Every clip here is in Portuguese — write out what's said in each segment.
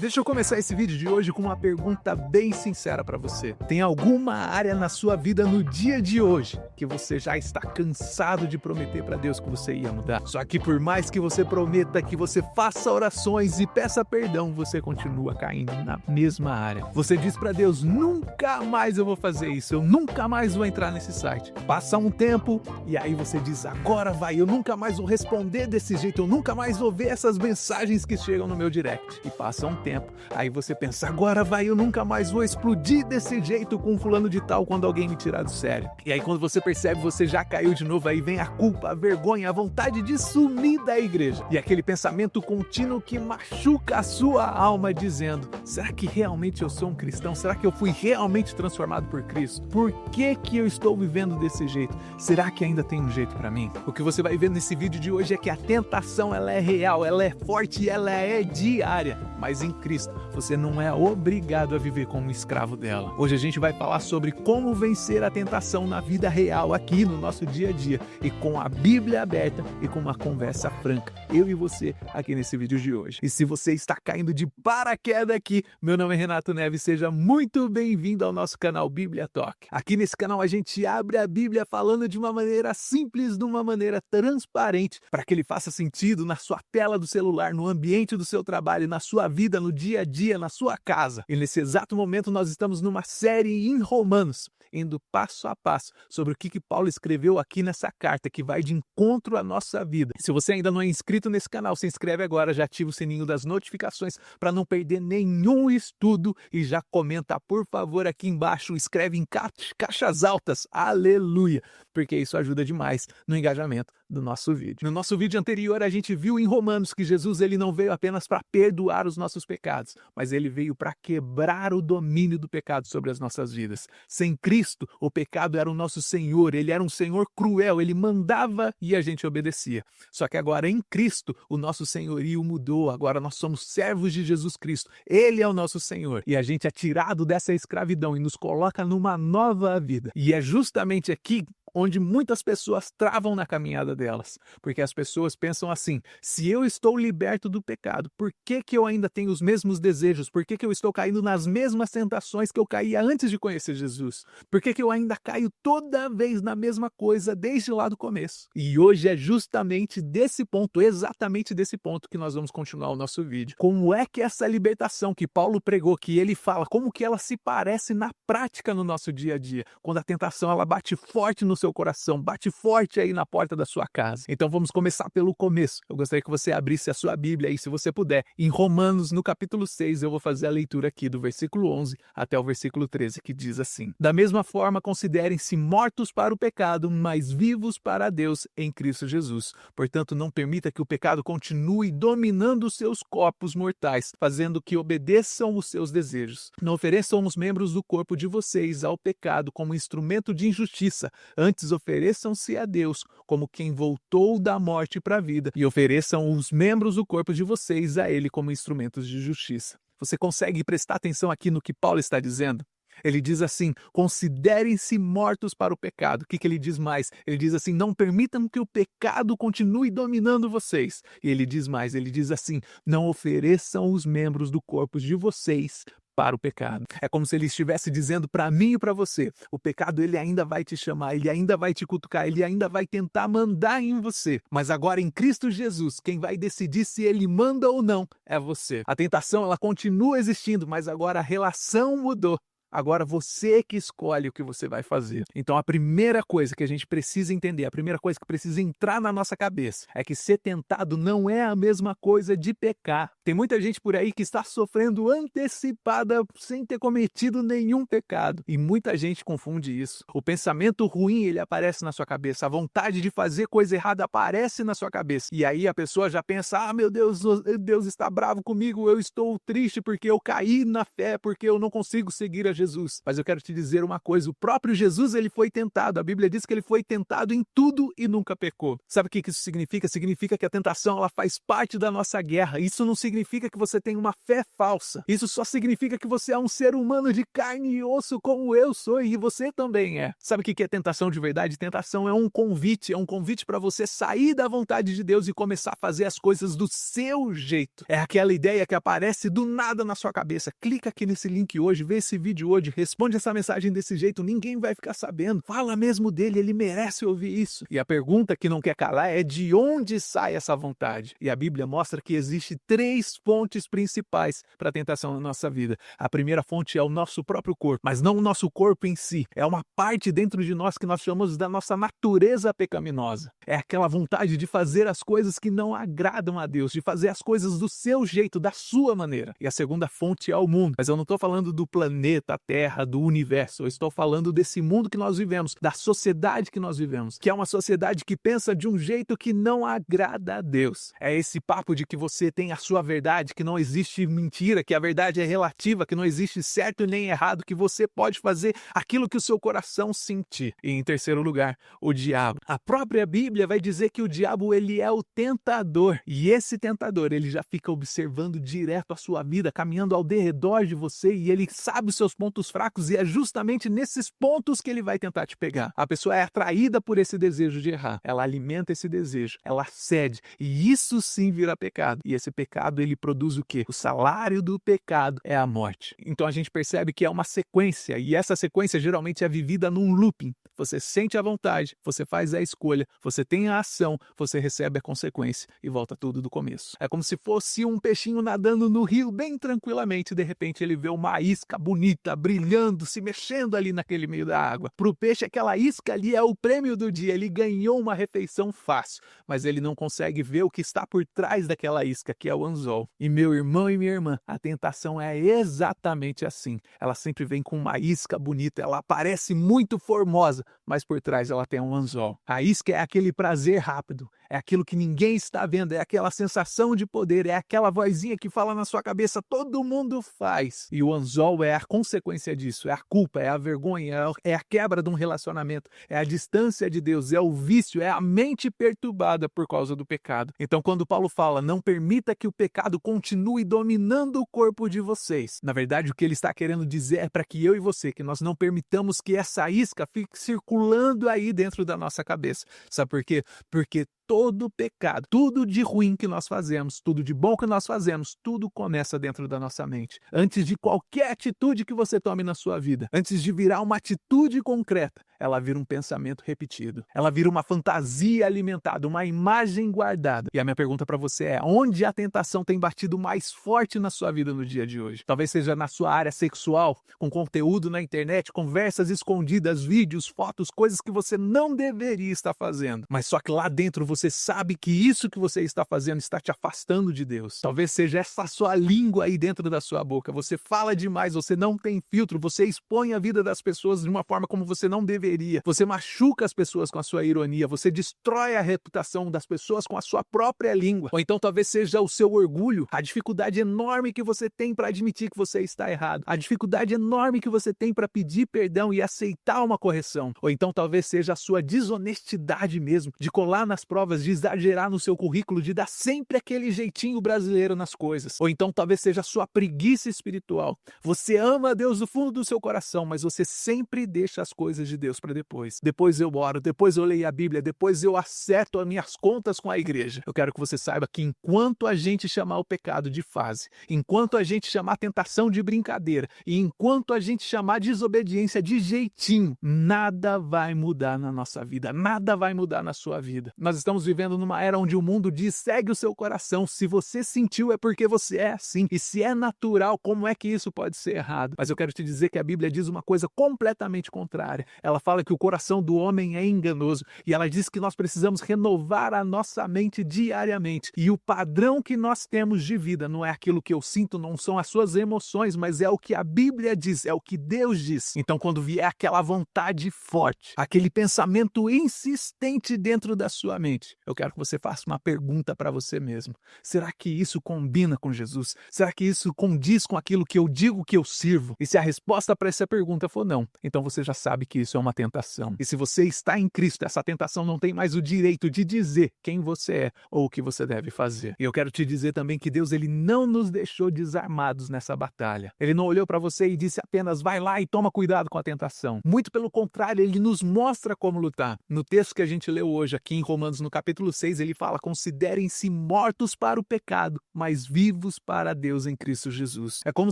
Deixa eu começar esse vídeo de hoje com uma pergunta bem sincera para você. Tem alguma área na sua vida no dia de hoje que você já está cansado de prometer para Deus que você ia mudar? Só que por mais que você prometa, que você faça orações e peça perdão, você continua caindo na mesma área. Você diz para Deus, nunca mais eu vou fazer isso, eu nunca mais vou entrar nesse site. Passa um tempo e aí você diz, agora vai, eu nunca mais vou responder desse jeito, eu nunca mais vou ver essas mensagens que chegam no meu direct. E passa um tempo, aí você pensa, agora vai, eu nunca mais vou explodir desse jeito com fulano de tal quando alguém me tirar do sério. E aí quando você percebe, você já caiu de novo, aí vem a culpa, a vergonha, a vontade de sumir da igreja. E aquele pensamento contínuo que machuca a sua alma dizendo, será que realmente eu sou um cristão? Será que eu fui realmente transformado por Cristo? Por que que eu estou vivendo desse jeito? Será que ainda tem um jeito para mim? O que você vai ver nesse vídeo de hoje é que a tentação ela é real, ela é forte e ela é diária. Mas em Cristo, você não é obrigado a viver como um escravo dela. Hoje a gente vai falar sobre como vencer a tentação na vida real, aqui no nosso dia a dia, e com a Bíblia aberta e com uma conversa franca, eu e você, aqui nesse vídeo de hoje. E se você está caindo de paraquedas aqui, meu nome é Renato Neves, seja muito bem-vindo ao nosso canal Bíblia Talk. Aqui nesse canal a gente abre a Bíblia falando de uma maneira simples, de uma maneira transparente, para que ele faça sentido na sua tela do celular, no ambiente do seu trabalho, na sua vida, no dia a dia, na sua casa. E nesse exato momento nós estamos numa série em Romanos, indo passo a passo sobre o que Paulo escreveu aqui nessa carta, que vai de encontro à nossa vida. Se você ainda não é inscrito nesse canal, se inscreve agora, já ativa o sininho das notificações para não perder nenhum estudo e já comenta, por favor, aqui embaixo, escreve em caixas altas, aleluia, porque isso ajuda demais no engajamento do nosso vídeo. No nosso vídeo anterior, a gente viu em Romanos que Jesus ele não veio apenas para perdoar os nossos pecados, mas ele veio para quebrar o domínio do pecado sobre as nossas vidas. Sem Cristo, o pecado era o nosso Senhor, ele era um Senhor cruel, ele mandava e a gente obedecia. Só que agora em Cristo, o nosso senhorio mudou, agora nós somos servos de Jesus Cristo, ele é o nosso Senhor. E a gente é tirado dessa escravidão e nos coloca numa nova vida. E é justamente aqui onde muitas pessoas travam na caminhada delas, porque as pessoas pensam assim, se eu estou liberto do pecado, por que que eu ainda tenho os mesmos desejos? Por que que eu estou caindo nas mesmas tentações que eu caía antes de conhecer Jesus? Por que que eu ainda caio toda vez na mesma coisa desde lá do começo? E hoje é justamente desse ponto, exatamente desse ponto que nós vamos continuar o nosso vídeo. Como é que essa libertação que Paulo pregou, que ele fala, como que ela se parece na prática no nosso dia a dia, quando a tentação ela bate forte no seu coração, bate forte aí na porta da sua casa. Então vamos começar pelo começo. Eu gostaria que você abrisse a sua Bíblia aí, se você puder, em Romanos, no capítulo 6, eu vou fazer a leitura aqui do versículo 11 até o versículo 13, que diz assim: da mesma forma, considerem-se mortos para o pecado, mas vivos para Deus em Cristo Jesus. Portanto, não permita que o pecado continue dominando os seus corpos mortais, fazendo que obedeçam os seus desejos. Não ofereçam os membros do corpo de vocês ao pecado como instrumento de injustiça, antes ofereçam-se a Deus como quem voltou da morte para a vida e ofereçam os membros do corpo de vocês a Ele como instrumentos de justiça. Você consegue prestar atenção aqui no que Paulo está dizendo? Ele diz assim, considerem-se mortos para o pecado. O que ele diz mais? Ele diz assim, não permitam que o pecado continue dominando vocês. E ele diz mais, ele diz assim, não ofereçam os membros do corpo de vocês para o pecado. É como se ele estivesse dizendo para mim e para você, o pecado ele ainda vai te chamar, ele ainda vai te cutucar, ele ainda vai tentar mandar em você. Mas agora em Cristo Jesus, quem vai decidir se ele manda ou não é você. A tentação ela continua existindo, mas agora a relação mudou. Agora você que escolhe o que você vai fazer. Então a primeira coisa que a gente precisa entender, a primeira coisa que precisa entrar na nossa cabeça é que ser tentado não é a mesma coisa de pecar. Tem muita gente por aí que está sofrendo antecipada sem ter cometido nenhum pecado. E muita gente confunde isso. O pensamento ruim ele aparece na sua cabeça, a vontade de fazer coisa errada aparece na sua cabeça. E aí a pessoa já pensa, ah meu Deus, Deus está bravo comigo, eu estou triste porque eu caí na fé, porque eu não consigo seguir a Jesus. Jesus. Mas eu quero te dizer uma coisa, o próprio Jesus, ele foi tentado. A Bíblia diz que ele foi tentado em tudo e nunca pecou. Sabe o que isso significa? Significa que a tentação, ela faz parte da nossa guerra. Isso não significa que você tem uma fé falsa. Isso só significa que você é um ser humano de carne e osso como eu sou e você também é. Sabe o que é tentação de verdade? Tentação é um convite para você sair da vontade de Deus e começar a fazer as coisas do seu jeito. É aquela ideia que aparece do nada na sua cabeça. Clica aqui nesse link hoje, vê esse vídeo hoje, responde essa mensagem desse jeito, ninguém vai ficar sabendo. Fala mesmo dele, ele merece ouvir isso. E a pergunta que não quer calar é de onde sai essa vontade? E a Bíblia mostra que existe 3 fontes principais para a tentação na nossa vida. A primeira fonte é o nosso próprio corpo, mas não o nosso corpo em si. É uma parte dentro de nós que nós chamamos da nossa natureza pecaminosa. É aquela vontade de fazer as coisas que não agradam a Deus, de fazer as coisas do seu jeito, da sua maneira. E a segunda fonte é o mundo. Mas eu não estou falando do planeta Terra, do universo. Eu estou falando desse mundo que nós vivemos, da sociedade que nós vivemos, que é uma sociedade que pensa de um jeito que não agrada a Deus. É esse papo de que você tem a sua verdade, que não existe mentira, que a verdade é relativa, que não existe certo nem errado, que você pode fazer aquilo que o seu coração sentir. E em terceiro lugar, o diabo. A própria Bíblia vai dizer que o diabo, ele é o tentador. E esse tentador, ele já fica observando direto a sua vida, caminhando ao derredor de você, e ele sabe os seus pontos fracos, e é justamente nesses pontos que ele vai tentar te pegar. A pessoa é atraída por esse desejo de errar. Ela alimenta esse desejo, ela cede, e isso sim vira pecado. E esse pecado, ele produz o quê? O salário do pecado é a morte. Então a gente percebe que é uma sequência, e essa sequência geralmente é vivida num looping. Você sente a vontade, você faz a escolha, você tem a ação, você recebe a consequência e volta tudo do começo. É como se fosse um peixinho nadando no rio bem tranquilamente, de repente ele vê uma isca bonita, brilhando, se mexendo ali naquele meio da água. Para o peixe, aquela isca ali é o prêmio do dia, ele ganhou uma refeição fácil, mas ele não consegue ver o que está por trás daquela isca, que é o anzol. E meu irmão e minha irmã, a tentação é exatamente assim. Ela sempre vem com uma isca bonita, ela parece muito formosa, mas por trás ela tem um anzol. A isca é aquele prazer rápido, é aquilo que ninguém está vendo, é aquela sensação de poder, é aquela vozinha que fala na sua cabeça, todo mundo faz. E o anzol é a consequência disso, é a culpa, é a vergonha, é a quebra de um relacionamento, é a distância de Deus, é o vício, é a mente perturbada por causa do pecado. Então quando Paulo fala, não permita que o pecado continue dominando o corpo de vocês, na verdade o que ele está querendo dizer é para que eu e você, que nós não permitamos que essa isca fique circulando aí dentro da nossa cabeça. Sabe por quê? Porque todo pecado, tudo de ruim que nós fazemos, tudo de bom que nós fazemos, tudo começa dentro da nossa mente. Antes de qualquer atitude que você tome na sua vida, antes de virar uma atitude concreta, ela vira um pensamento repetido. Ela vira uma fantasia alimentada, uma imagem guardada. E a minha pergunta para você é, onde a tentação tem batido mais forte na sua vida no dia de hoje? Talvez seja na sua área sexual, com conteúdo na internet, conversas escondidas, vídeos, fotos, coisas que você não deveria estar fazendo. Mas só que lá dentro você sabe que isso que você está fazendo está te afastando de Deus. Talvez seja essa sua língua aí dentro da sua boca. Você fala demais, você não tem filtro, você expõe a vida das pessoas de uma forma como você não deveria. Você machuca as pessoas com a sua ironia, você destrói a reputação das pessoas com a sua própria língua. Ou então talvez seja o seu orgulho, a dificuldade enorme que você tem para admitir que você está errado, a dificuldade enorme que você tem para pedir perdão e aceitar uma correção. Ou então talvez seja a sua desonestidade mesmo, de colar nas provas, de exagerar no seu currículo, de dar sempre aquele jeitinho brasileiro nas coisas. Ou então talvez seja a sua preguiça espiritual. Você ama a Deus do fundo do seu coração, mas você sempre deixa as coisas de Deus para depois. Depois eu oro, depois eu leio a Bíblia, depois eu acerto as minhas contas com a igreja. Eu quero que você saiba que enquanto a gente chamar o pecado de fase, enquanto a gente chamar a tentação de brincadeira, e enquanto a gente chamar a desobediência de jeitinho, nada vai mudar na nossa vida, nada vai mudar na sua vida. Nós estamos vivendo numa era onde o mundo diz, segue o seu coração, se você sentiu é porque você é assim, e se é natural, como é que isso pode ser errado? Mas eu quero te dizer que a Bíblia diz uma coisa completamente contrária. Ela fala que o coração do homem é enganoso e ela diz que nós precisamos renovar a nossa mente diariamente. E o padrão que nós temos de vida não é aquilo que eu sinto, não são as suas emoções, mas é o que a Bíblia diz, é o que Deus diz. Então, quando vier aquela vontade forte, aquele pensamento insistente dentro da sua mente, eu quero que você faça uma pergunta para você mesmo. Será que isso combina com Jesus? Será que isso condiz com aquilo que eu digo que eu sirvo? E se a resposta para essa pergunta for não, então você já sabe que isso é uma tentação. E se você está em Cristo, essa tentação não tem mais o direito de dizer quem você é ou o que você deve fazer. E eu quero te dizer também que Deus, ele não nos deixou desarmados nessa batalha. Ele não olhou para você e disse apenas vai lá e toma cuidado com a tentação. Muito pelo contrário, ele nos mostra como lutar. No texto que a gente leu hoje aqui em Romanos, no capítulo 6, ele fala: considerem-se mortos para o pecado, mas vivos para Deus em Cristo Jesus. É como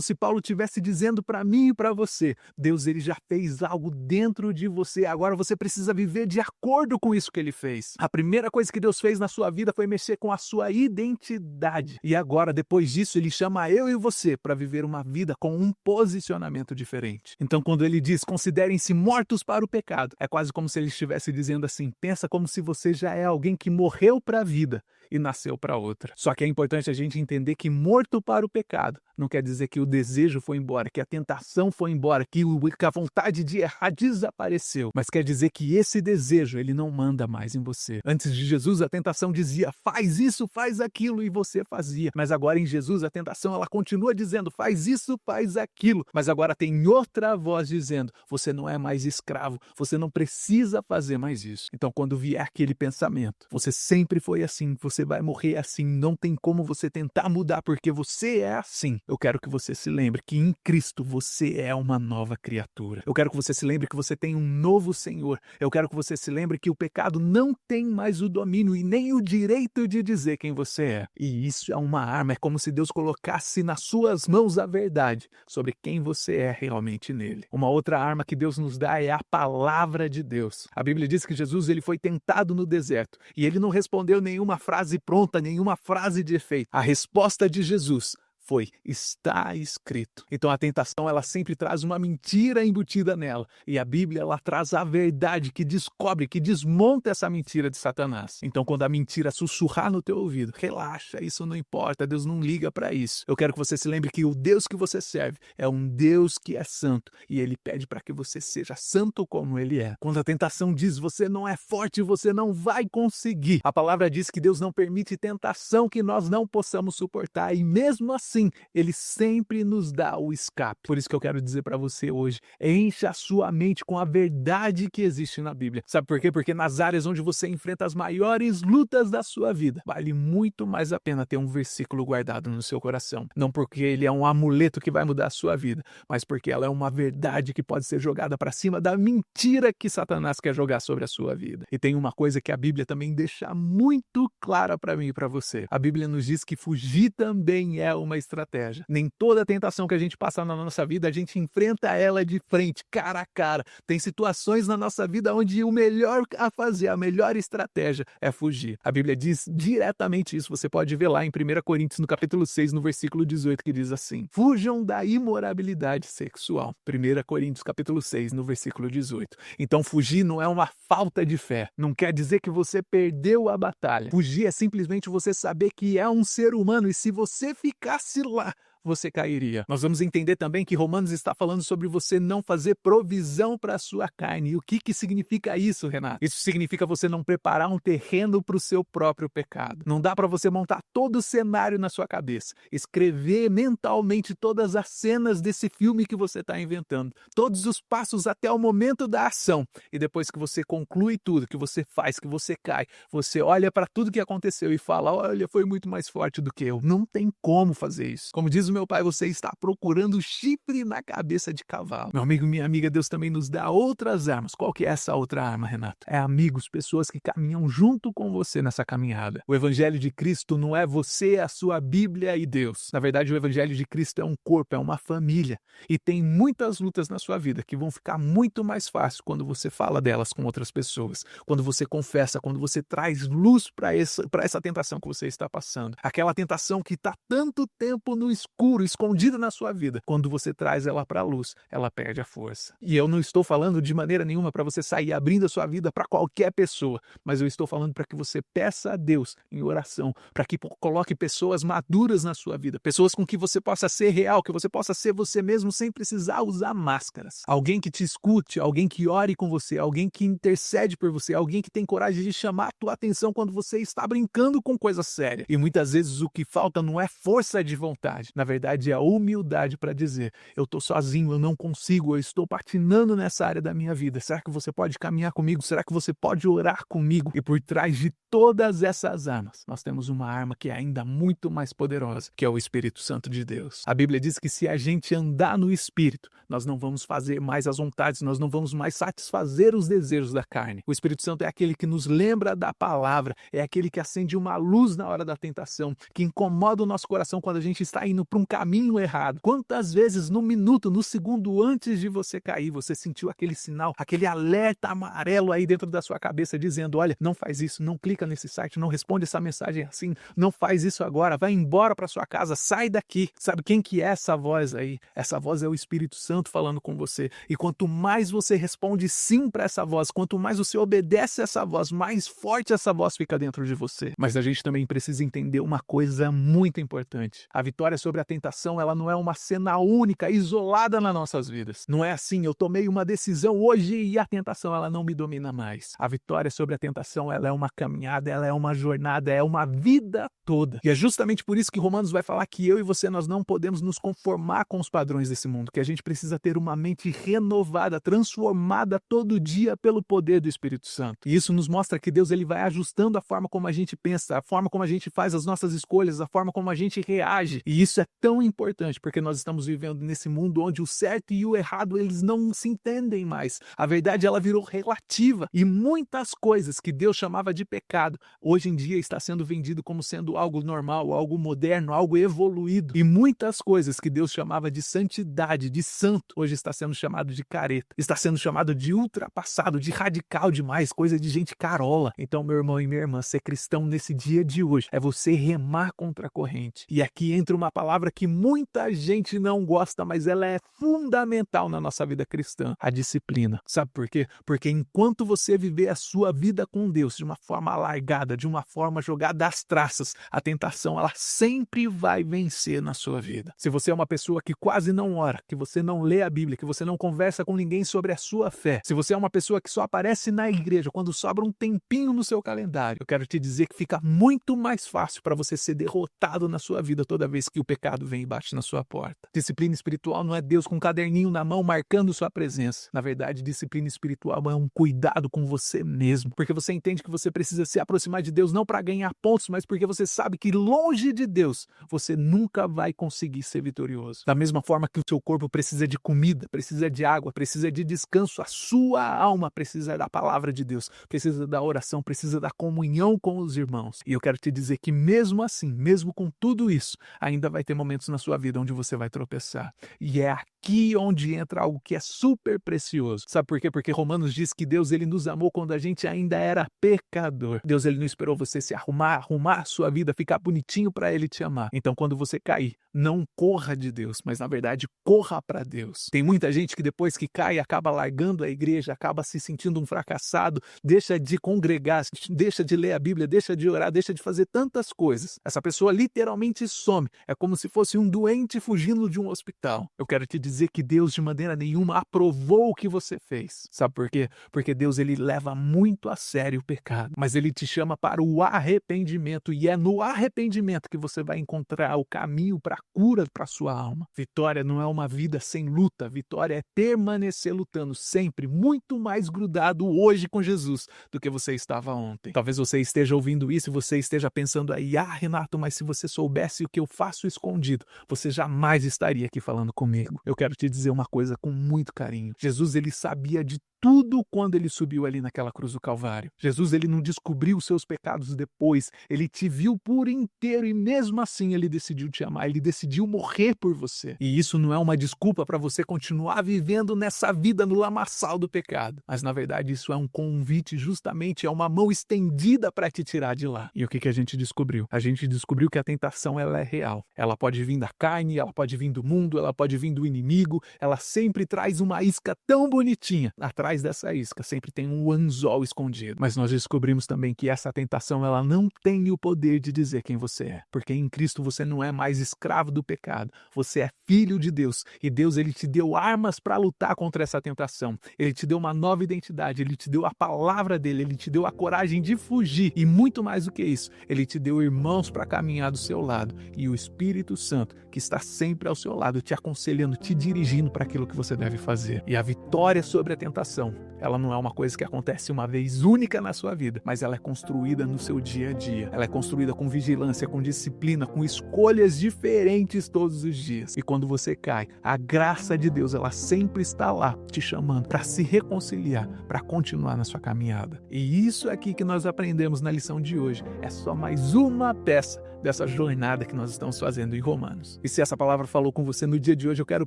se Paulo estivesse dizendo para mim e para você: Deus, ele já fez algo dentro de você, agora você precisa viver de acordo com isso que ele fez. A primeira coisa que Deus fez na sua vida foi mexer com a sua identidade. E agora, depois disso, ele chama eu e você para viver uma vida com um posicionamento diferente. Então, quando ele diz considerem-se mortos para o pecado, é quase como se ele estivesse dizendo assim: pensa como se você já é alguém que morreu para a vida e nasceu para outra. Só que é importante a gente entender que morto para o pecado não quer dizer que o desejo foi embora, que a tentação foi embora, que a vontade de errar desapareceu, mas quer dizer que esse desejo, ele não manda mais em você. Antes de Jesus, a tentação dizia: faz isso, faz aquilo, e você fazia. Mas agora em Jesus, a tentação, ela continua dizendo: faz isso, faz aquilo. Mas agora tem outra voz dizendo: você não é mais escravo, você não precisa fazer mais isso. Então, quando vier aquele pensamento, você sempre foi assim, você vai morrer assim, não tem como você tentar mudar porque você é assim. Eu quero que você se lembre que em Cristo você é uma nova criatura. Eu quero que você se lembre que você tem um novo Senhor. Eu quero que você se lembre que o pecado não tem mais o domínio e nem o direito de dizer quem você é. E isso é uma arma, é como se Deus colocasse nas suas mãos a verdade sobre quem você é realmente nele. Uma outra arma que Deus nos dá é a palavra de Deus. A Bíblia diz que Jesus, ele foi tentado no deserto e ele não respondeu nenhuma frase pronta, nenhuma frase de efeito. A resposta de Jesus foi: está escrito. Então a tentação, ela sempre traz uma mentira embutida nela. E a Bíblia, ela traz a verdade que descobre, que desmonta essa mentira de Satanás. Então quando a mentira sussurrar no teu ouvido, relaxa, isso não importa, Deus não liga para isso. Eu quero que você se lembre que o Deus que você serve é um Deus que é santo. E ele pede para que você seja santo como ele é. Quando a tentação diz: você não é forte, você não vai conseguir, a palavra diz que Deus não permite tentação que nós não possamos suportar. E mesmo assim, ele sempre nos dá o escape. Por isso que eu quero dizer para você hoje: encha a sua mente com a verdade que existe na Bíblia. Sabe por quê? Porque nas áreas onde você enfrenta as maiores lutas da sua vida, vale muito mais a pena ter um versículo guardado no seu coração. Não porque ele é um amuleto que vai mudar a sua vida, mas porque ela é uma verdade que pode ser jogada para cima da mentira que Satanás quer jogar sobre a sua vida. E tem uma coisa que a Bíblia também deixa muito clara para mim e para você. A Bíblia nos diz que fugir também é uma estratégia. Nem toda tentação que a gente passa na nossa vida, a gente enfrenta ela de frente, cara a cara. Tem situações na nossa vida onde o melhor a fazer, a melhor estratégia é fugir. A Bíblia diz diretamente isso. Você pode ver lá em 1 Coríntios, no capítulo 6, no versículo 18, que diz assim: fujam da imoralidade sexual. 1 Coríntios, capítulo 6, no versículo 18. Então fugir não é uma falta de fé. Não quer dizer que você perdeu a batalha. Fugir é simplesmente você saber que é um ser humano e se você ficasse lá, você cairia. Nós vamos entender também que Romanos está falando sobre você não fazer provisão para a sua carne. E o que significa isso, Renato? Isso significa você não preparar um terreno para o seu próprio pecado. Não dá para você montar todo o cenário na sua cabeça, escrever mentalmente todas as cenas desse filme que você está inventando, todos os passos até o momento da ação. E depois que você conclui tudo, que você faz, que você cai, você olha para tudo que aconteceu e fala: olha, foi muito mais forte do que eu. Não tem como fazer isso. Como diz meu pai, você está procurando chifre na cabeça de cavalo. Meu amigo, minha amiga, Deus também nos dá outras armas. Qual que é essa outra arma, Renato? É amigos, pessoas que caminham junto com você nessa caminhada. O Evangelho de Cristo não é você, a sua Bíblia e Deus. Na verdade, o Evangelho de Cristo é um corpo, é uma família. E tem muitas lutas na sua vida que vão ficar muito mais fáceis quando você fala delas com outras pessoas. Quando você confessa, quando você traz luz para essa tentação que você está passando. Aquela tentação que está tanto tempo no escuro escuro, escondida na sua vida, quando você traz ela para a luz, ela perde a força. E eu não estou falando de maneira nenhuma para você sair abrindo a sua vida para qualquer pessoa, mas eu estou falando para que você peça a Deus em oração, para que coloque pessoas maduras na sua vida, pessoas com que você possa ser real, que você possa ser você mesmo sem precisar usar máscaras. Alguém que te escute, alguém que ore com você, alguém que intercede por você, alguém que tem coragem de chamar a tua atenção quando você está brincando com coisa séria. E muitas vezes o que falta não é força de vontade, na verdade é a humildade para dizer: eu estou sozinho, eu não consigo, eu estou patinando nessa área da minha vida. Será que você pode caminhar comigo? Será que você pode orar comigo? E por trás de todas essas armas, nós temos uma arma que é ainda muito mais poderosa, que é o Espírito Santo de Deus. A Bíblia diz que se a gente andar no Espírito, nós não vamos fazer mais as vontades, nós não vamos mais satisfazer os desejos da carne. O Espírito Santo é aquele que nos lembra da palavra, é aquele que acende uma luz na hora da tentação, que incomoda o nosso coração quando a gente está indo para um caminho errado. Quantas vezes no minuto, no segundo antes de você cair, você sentiu aquele sinal, aquele alerta amarelo aí dentro da sua cabeça dizendo: olha, não faz isso, não clica nesse site, não responde essa mensagem assim, não faz isso agora, vai embora para sua casa, sai daqui. Sabe quem que é essa voz aí? Essa voz é o Espírito Santo falando com você. E quanto mais você responde sim para essa voz, quanto mais você obedece essa voz, mais forte essa voz fica dentro de você. Mas a gente também precisa entender uma coisa muito importante. A vitória sobre a tentação, ela não é uma cena única, isolada nas nossas vidas. Não é assim, eu tomei uma decisão hoje e a tentação, ela não me domina mais. A vitória sobre a tentação, ela é uma caminhada, ela é uma jornada, é uma vida toda. E é justamente por isso que Romanos vai falar que eu e você, nós não podemos nos conformar com os padrões desse mundo, que a gente precisa ter uma mente renovada, transformada todo dia pelo poder do Espírito Santo. E isso nos mostra que Deus, ele vai ajustando a forma como a gente pensa, a forma como a gente faz as nossas escolhas, a forma como a gente reage. E isso é tão importante porque nós estamos vivendo nesse mundo onde o certo e o errado, eles não se entendem mais. A verdade, ela virou relativa e muitas coisas que Deus chamava de pecado, hoje em dia está sendo vendido como sendo algo normal, algo moderno, algo evoluído. E muitas coisas que Deus chamava de santidade, de santo, hoje está sendo chamado de careta, está sendo chamado de ultrapassado, de radical demais, coisa de gente carola. Então, meu irmão e minha irmã, ser cristão nesse dia de hoje é você remar contra a corrente. E aqui entra uma palavra que muita gente não gosta, mas ela é fundamental na nossa vida cristã: a disciplina. Sabe por quê? Porque enquanto você viver a sua vida com Deus de uma forma alargada, de uma forma jogada às traças, a tentação, ela sempre vai vencer na sua vida. Se você é uma pessoa que quase não ora, que você não lê a Bíblia, que você não conversa com ninguém sobre a sua fé, se você é uma pessoa que só aparece na igreja quando sobra um tempinho no seu calendário, eu quero te dizer que fica muito mais fácil para você ser derrotado na sua vida toda vez que o pecado vem e bate na sua porta. Disciplina espiritual não é Deus com um caderninho na mão marcando sua presença. Na verdade, disciplina espiritual é um cuidado com você mesmo, porque você entende que você precisa se aproximar de Deus não para ganhar pontos, mas porque você sabe que longe de Deus você nunca vai conseguir ser vitorioso. Da mesma forma que o seu corpo precisa de comida, precisa de água, precisa de descanso, a sua alma precisa da palavra de Deus, precisa da oração, precisa da comunhão com os irmãos. E eu quero te dizer que mesmo assim, mesmo com tudo isso, ainda vai ter momentos na sua vida onde você vai tropeçar. E é aqui onde entra algo que é super precioso. Sabe por quê? Porque Romanos diz que Deus, ele nos amou quando a gente ainda era pecador. Deus, ele não esperou você se arrumar a sua vida, ficar bonitinho para ele te amar. Então, quando você cair, não corra de Deus, mas na verdade corra para Deus. Tem muita gente que depois que cai acaba largando a igreja, acaba se sentindo um fracassado, deixa de congregar, deixa de ler a Bíblia, deixa de orar, deixa de fazer tantas coisas. Essa pessoa literalmente some. É como se fosse um doente fugindo de um hospital. Eu quero te dizer que Deus de maneira nenhuma aprovou o que você fez. Sabe por quê? Porque Deus, ele leva muito a sério o pecado, mas ele te chama para o arrependimento, e é no arrependimento que você vai encontrar o caminho para a cura para sua alma. Vitória não é uma vida sem luta, vitória é permanecer lutando sempre, muito mais grudado hoje com Jesus do que você estava ontem. Talvez você esteja ouvindo isso e você esteja pensando aí: Renato, mas se você soubesse o que eu faço escondido, você jamais estaria aqui falando comigo. Eu quero te dizer uma coisa com muito carinho. Jesus, ele sabia de tudo quando ele subiu ali naquela cruz do Calvário. Jesus, ele não descobriu os seus pecados depois, ele te viu por inteiro e mesmo assim ele decidiu te amar, ele decidiu morrer por você. E isso não é uma desculpa para você continuar vivendo nessa vida no lamaçal do pecado, mas na verdade isso é um convite, justamente é uma mão estendida para te tirar de lá. E o que a gente descobriu? A gente descobriu que a tentação, ela é real. Ela pode vir da carne, ela pode vir do mundo, ela pode vir do inimigo, ela sempre traz uma isca tão bonitinha. Atrás dessa isca sempre tem um anzol escondido. Mas nós descobrimos também que essa tentação, ela não tem o poder de dizer quem você é. Porque em Cristo você não é mais escravo do pecado. Você é filho de Deus. E Deus, ele te deu armas para lutar contra essa tentação. Ele te deu uma nova identidade, ele te deu a palavra dele, ele te deu a coragem de fugir. E muito mais do que isso, ele te deu irmãos para caminhar do seu lado. E o Espírito Santo, que está sempre ao seu lado, te aconselhando, te dirigindo para aquilo que você deve fazer. E a vitória sobre a tentação, ela não é uma coisa que acontece uma vez única na sua vida, mas ela é construída no seu dia a dia. Ela é construída com vigilância, com disciplina, com escolhas diferentes todos os dias. E quando você cai, a graça de Deus, ela sempre está lá te chamando para se reconciliar, para continuar na sua caminhada. E isso aqui que nós aprendemos na lição de hoje é só mais uma peça dessa jornada que nós estamos fazendo em Romanos. E se essa palavra falou com você no dia de hoje, eu quero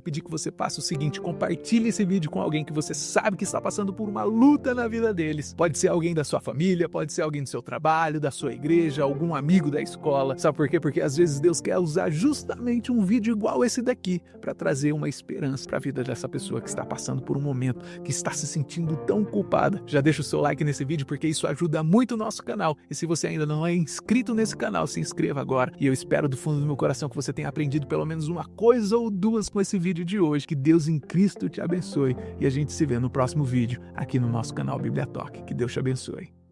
pedir que você faça o seguinte: compartilhe esse vídeo com alguém que você sabe que está passando por uma luta na vida deles. Pode ser alguém da sua família, pode ser alguém do seu trabalho, da sua igreja, algum amigo da escola. Sabe por quê? Porque às vezes Deus quer usar justamente um vídeo igual esse daqui para trazer uma esperança para a vida dessa pessoa que está passando por um momento, que está se sentindo tão culpada. Já deixa o seu like nesse vídeo porque isso ajuda muito o nosso canal. E se você ainda não é inscrito nesse canal, se inscreva agora. E eu espero do fundo do meu coração que você tenha aprendido pelo menos uma coisa ou duas com esse vídeo de hoje. Que Deus em Cristo te abençoe e a gente se vê no próximo vídeo aqui no nosso canal Bíblia Talk. Que Deus te abençoe.